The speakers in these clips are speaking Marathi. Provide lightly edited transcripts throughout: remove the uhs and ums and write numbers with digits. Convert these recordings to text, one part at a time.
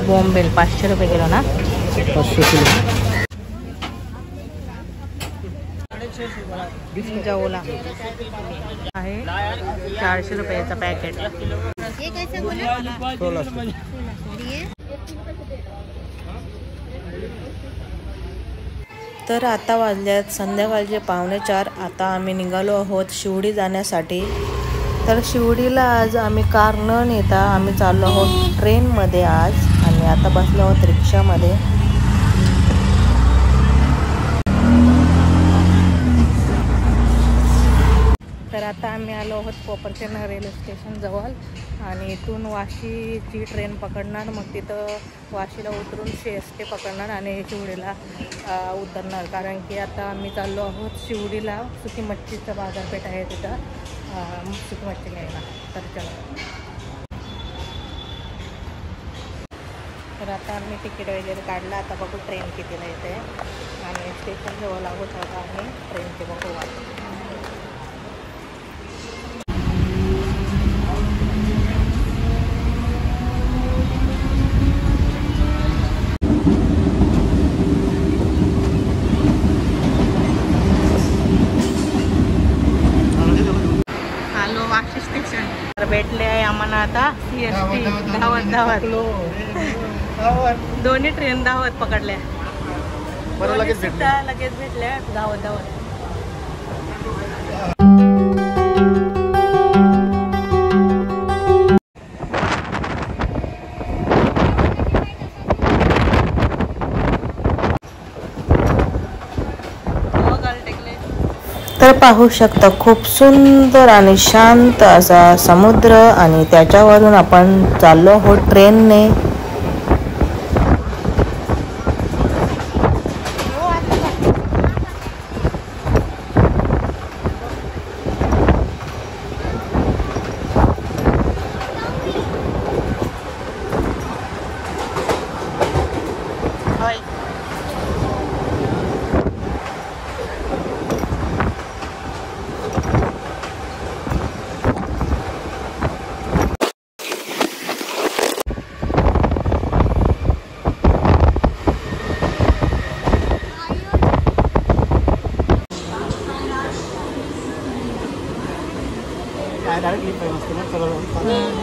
बोंबील 500 रुपये किलो ना. 500 किलो. जवला आहे 400 रुपयाचा पॅकेट. तर आता वाजल्यात संध्याकाळचे 3:45. आता आम्ही निघालो आहोत शिवडी जाण्यासाठी. तर शिवडीला आज आम्ही कार न नेता आम्ही चाललो आहोत ट्रेनमध्ये आज. आणि आता बसलो आहोत रिक्षामध्ये. तर आता आम्ही आलो आहोत कोपरखेरणा रेल्वे स्टेशन जवळ. आणि इथून वाशीची ट्रेन पकडणार. मग तिथं वाशीला उतरून CST पकडणार आणि शिवडीला उतरणार. कारण की आता आम्ही चाललो आहोत शिवडीला. सुकी मच्छीचं बाजारपेठ आहे तिथं सुकी मच्छी घ्यायला. तर चला. तर आता आम्ही तिकीट वगैरे काढलं. आता बघू ट्रेन कितीला येते. आणि स्टेशन जवळ आहोत आता आम्ही ट्रेनचे बघू वाट. वाशी स्टेशन तर भेटले आहे आम्हाला आता CST धावत दोन्ही ट्रेन धावत पकडल्या. लगेच भेटल्या धावत. तर पाहू शकता खूप सुंदर आणि शांत असा समुद्र. आणि त्याच्यावरून आपण चाललो आहोत ट्रेनने.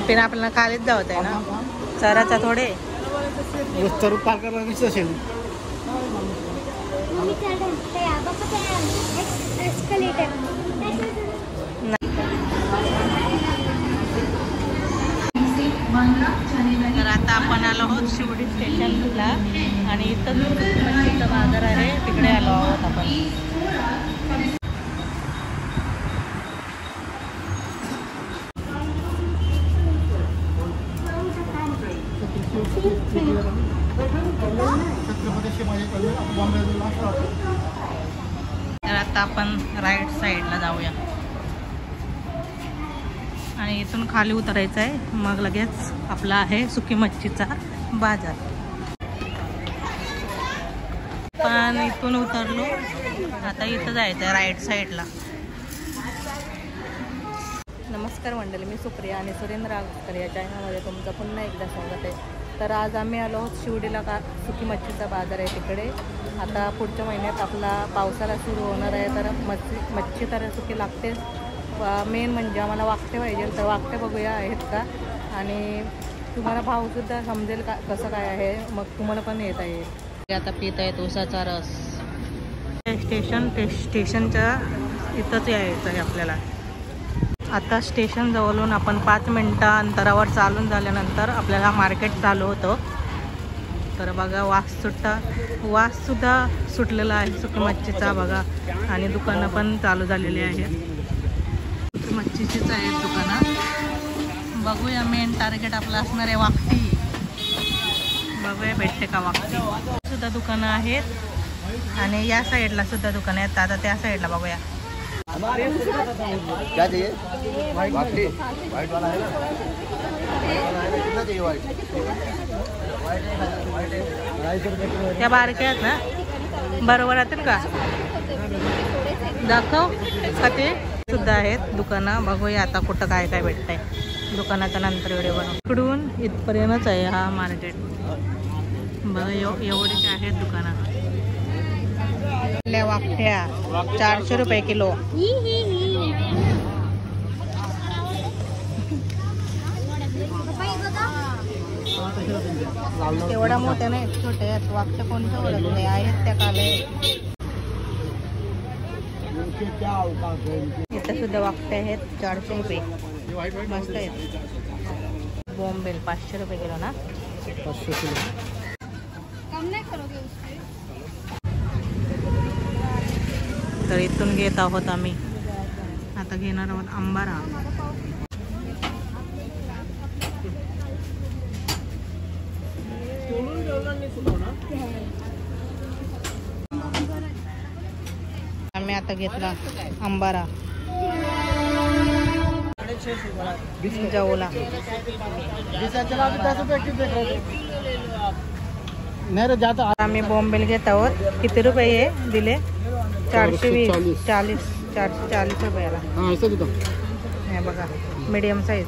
पण आपल्याला खालीच जावत आहे ना सराचा थोडे. तर आता आपण आलो आहोत शिवडी स्टेशनला. आणि इथं मच्छीचा बाजार आहे तिकडे आलो आहोत आपण. तर आता आपण राईट साईडला जाऊया. आणि इथून खाली उतरायचं आहे. मग लगेच आपला आहे सुकी मच्छीचा बाजार. पण इथून उतरलो आता इथं जायचं आहे राईट साईडला. नमस्कार मंडळी, मी सुप्रिया आणि सुरेंद्र आगरकर या चॅनलमध्ये तुमचं पुन्हा एकदा स्वागत आहे. तर आज आम्ही आलो आहोत शिवडीला. सुकी मच्छीचा बाजार आहे तिकडे. आता पुढच्या महिन्यात आपला पावसाळा सुरू होणार आहे. तर मच्छी तर सुकी लागतेच. मेन म्हणजे आम्हाला वाकटे पाहिजे. तर वाकटे बघूया आहेत का. आणि तुम्हाला भावसुद्धा समजेल का कसं काय आहे. मग तुम्हाला पण येता येईल. आता पित आहेत ऊसाचा रस. स्टेशनच्या इथंच यायचं आहे आपल्याला. आता स्टेशन जवळून आपण 5 मिनटं अंतरावर चालून झाल्यानंतर आपल्याला मार्केट चालू होतं. तर बघा वाससुद्धा सुटलेला आहे सुकी मच्छीचा बघा. आणि दुकानं पण चालू झालेली आहेत. सुकी मच्छीचीच आहेत दुकानं. बघूया मेन टार्गेट आपलं असणार आहे वाकटी. बघूया भेटते का वाकटी. सुद्धा दुकानं आहेत आणि या साईडला सुद्धा दुकानं आहेत. आता त्या साईडला बघूया. क्या चाहिए? वाकटी वाइट वाला है ना? कितना चाहिए वाइट? त्या बारक्या आहेत ना बरोबर आहेत का दाखव का ते सुद्धा आहेत दुकानं. बघूया आता कुठं काय काय भेटतंय दुकानाचा नंतर व्हिडिओ बनवू. इकडून इथपर्यंतच आहे हा मार्केट. बघा एवढे आहेत दुकानात. वाकट्या 400 रुपये किलो. एवढा मोठ्या नाही, छोटे आहेत. वाकट्या कोणत्या ओळखले आहेत त्या काले. इथं सुद्धा वाकट्या आहेत 400 रुपये. मस्त आहेत. बॉम्बेल 500 रुपये किलो ना. 500 किलो. तर इथून घेत आहोत आम्ही. आता घेणार आहोत अंबारा. आम्ही आता घेतला अंबारा जवला. आम्ही बॉम्बेल घेत आहोत. किती रुपये दिले? 420 440 रुपयाला. हे बघा मीडियम साईज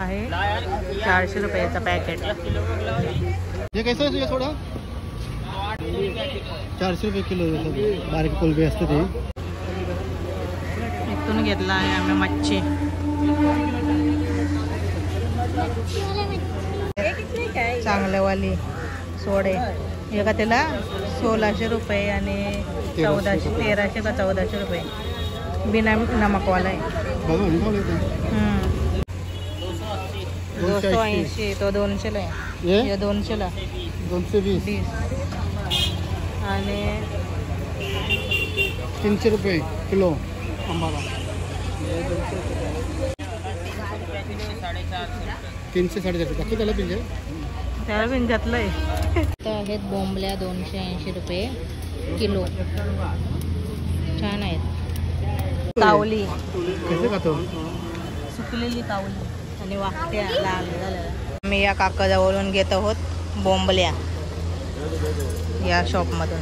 आहे. 400 रुपयाचा पॅकेट. हे कैसा आहे थोडा? 400 रुपये किलो. बारीक कोलबी असते ते. इथून घेतला आहे आम्ही मच्छी. चांगल्यावाली सोडे एका त्याला 1600 रुपये आणि 1300 का 1400 रुपये. बिना नमकवाला आहे. 280 तो 200ला आहे. 200ला 220 आणि 300 रुपये किलो अंबारा. 300 450 टाकी त्याला पिंजर. त्याला पिंजातलं आहे. तर आहेत बोंबल्या 280 रुपये किलो. छान आहेत. कावली कसे खातो? सुकलेली कावली आणि वाकट्या लाल झाल्या. मी या काकाजवळून घेत आहोत बोंबल्या या शॉपमधून.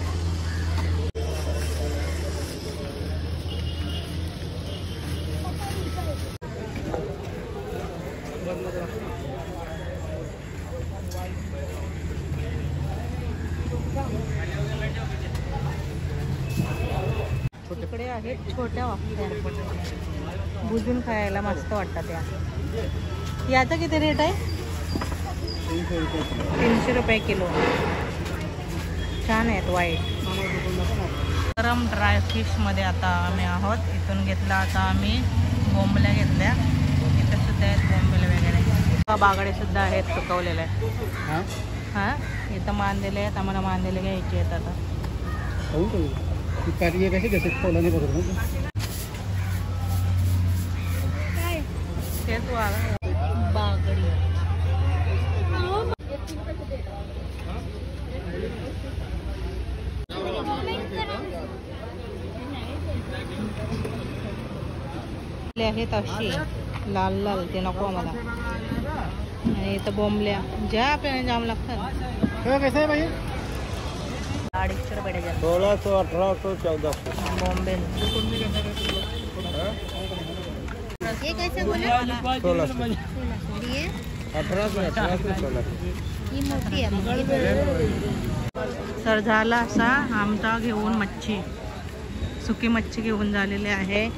इकडे आहेत छोट्या वाकट्या. भुजून खायला मस्त वाटतात त्या. याचा किती रेट आहे? 300 रुपये किलो. छान आहेत व्हाईट. गरम ड्राय फिशमध्ये आता आम्ही आहोत. इथून घेतला आता आम्ही बोंबल्या घेतल्या. इथं सुद्धा आहेत बोंबले वगैरे. बागडे सुद्धा आहेत सुकवलेले. हां इथं मांदेले आहेत. आम्हाला मांदेले घ्यायचे आहेत आता. तेच बागडी. आहेत अशी लाल लाल. ते नको आम्हाला. आणि इथं बोंबल्या ज्या आपल्याला जाम लागतात. 250 रुपये डझन. 1600 1800 1400 बॉम्बे. ये कैसे बोले? 1600 ये 1800 1600. ही मोठी आहे. तर झाला असा आमचा घेऊन मच्छी. सुकी मच्छी घेऊन झालेली आहे.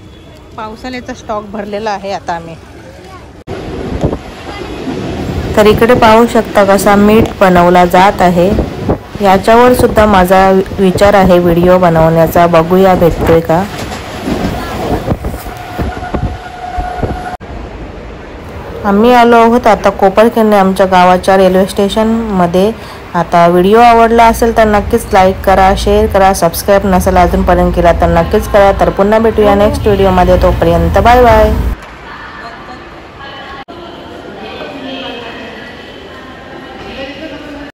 पावसाळ्याचा स्टॉक भरलेला आहे आता आम्ही. तर इकडे पाहू शकता कसा मीठ बनवला जात आहे. याच्यावर सुद्धा माझा विचार आहे व्हिडिओ बनवण्याचा. बघूया भेटतोय का. आम्ही आलो आहोत आता कोपरखैरणे आमच्या गावाच्या रेल्वे स्टेशनमध्ये. आता व्हिडिओ आवडला असेल तर नक्कीच लाईक करा, शेअर करा. सबस्क्राईब नसेल अजूनपर्यंत केला तर नक्कीच करा. तर पुन्हा भेटूया नेक्स्ट व्हिडिओमध्ये. तोपर्यंत बाय बाय.